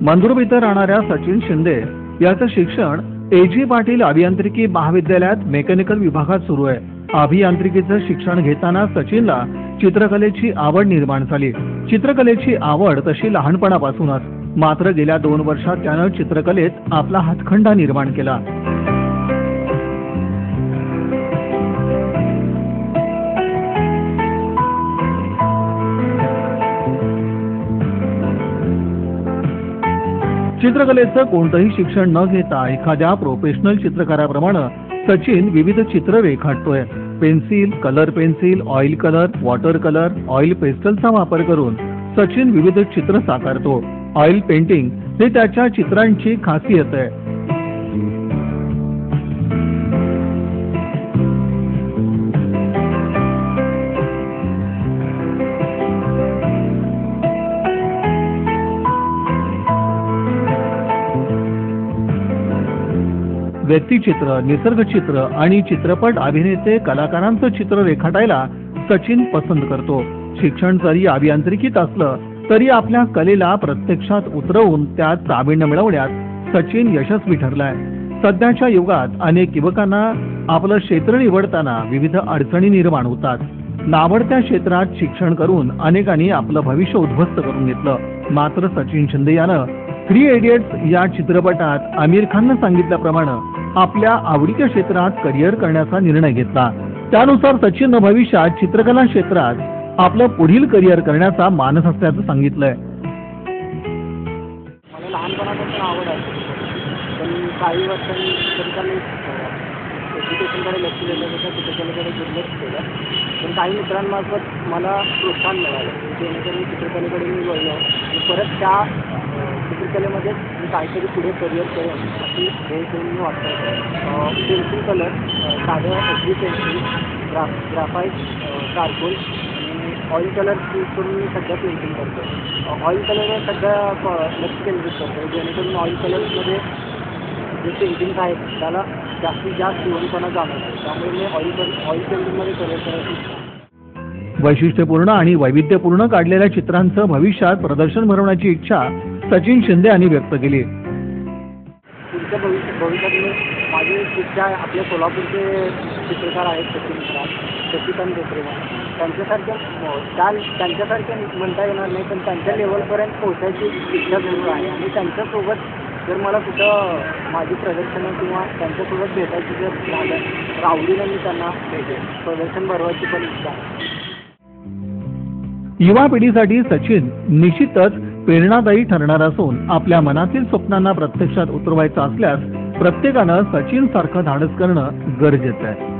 मंदुरब इथं राहणाऱ्या सचिन शिंदे याचं शिक्षण AG पाटील अभियांत्रिकी महाविद्यालयात मेकॅनिकल विभागात सुरू आहे। अभियांत्रिकीचं शिक्षण घेताना सचिनला चित्रकलेची आवड निर्माण झाली। चित्रकलेची आवड तशी लहानपणापासूनच, मात्र गेल्या 2 वर्षात त्यानं चित्रकलेत आपला हातखंडा निर्माण केला। चित्रकलेचं कोणतंही शिक्षण न घेता एखाद्या प्रोफेशनल चित्रकाराप्रमाणे सचिन विविध चित्र रेखाटतोय। Pencil, colour pencil, oil colour, water colour, oil पेस्टलचा वापर करून सचिन विविध चित्र साकारतो। ऑइल पेंटिंग हे त्याच्या चित्रांची खासियत आहे। व्यक्तिचित्र, निसर्गचित्र आणि चित्रपट अभिनेते कलाकारांचं चित्र रेखाटायला सचिन पसंत करतो। शिक्षण जरी अभियांत्रिकीत असलं तरी आपल्या कलेला प्रत्यक्षात उतरवून त्यात प्रावीण्य मिळवण्यात सचिन यशस्वी ठरलाय। सध्याच्या युगात अनेक युवकांना आपलं क्षेत्र निवडताना विविध अडचणी निर्माण होतात। नावडत्या क्षेत्रात शिक्षण करून अनेकांनी आपलं भविष्य उद्ध्वस्त करून घेतलं, मात्र सचिन शिंदे यानं 3 इडियट्स या चित्रपटात आमिर खाननं सांगितल्याप्रमाणे आपल्या आवडीच्या क्षेत्रात करिअर करण्याचा निर्णय घेतला। त्यानुसार सचिननं भविष्यात चित्रकला क्षेत्रात आपलं पुढील करिअर करण्याचा मानस असल्याचं सांगितलंय। मला लहानपणापासून आवड आहे, पण काही वर्षांनी एज्युकेशनकडे लक्ष देण्यापेक्षा चित्रकलेकडे दुर्लक्ष केलं। पण काही मित्रांमार्फत मला प्रोत्साहन मिळालं, जेणेकरून चित्रकलेकडे मी वळलो आणि परत त्या चित्रकलेमध्ये मी काहीतरी पुढे करिअर करेन अशी ध्येय घेऊन मी वाटतो। पेन्सिल कलर, साधं HD पेन्सिल, ग्राफाईट, चारकोल आणि ऑइल कलर यूज करून मी सध्या पेंटिंग करतो। ऑइल कलरवर सध्या लक्ष केंद्रित करतो, जेणेकरून ऑइल कलर्समध्ये जे पेंटिंग्स आहेत त्याला जास्तीत जास्त जीवनपणा जाणवतो। त्यामुळे मी ऑइल पेंटिंगमध्ये करिअर करायची इच्छा आहे। वैशिष्ट्यपूर्ण आणि वैविध्यपूर्ण काढलेल्या चित्रांचं भविष्यात प्रदर्शन भरवण्याची इच्छा सचिन शिंदे यांनी व्यक्त केली। पुढच्या भविष्यात मी माझी इच्छा आहे, आपल्या सोलापूरचे चित्रकार आहेत सचिन शशिकांत देसरेवा, त्यांच्यासारखे म्हणता येणार नाही, पण त्यांच्या लेवलपर्यंत पोहोचायची इच्छा जरूर आहे। आणि त्यांच्यासोबत जर मला कुठं माझी प्रदर्शनं किंवा त्यांच्यासोबत भेटायची जर झालं तर आवडीनं मी त्यांना भेटेन, प्रदर्शन भरवायची पण इच्छा आहे। युवा पिढीसाठी सचिन निश्चितच प्रेरणादायी ठरणार असून आपल्या मनातील स्वप्नांना प्रत्यक्षात उतरवायचं असल्यास प्रत्येकानं सचिन सारखं धाडस करणं गरजेचं आहे।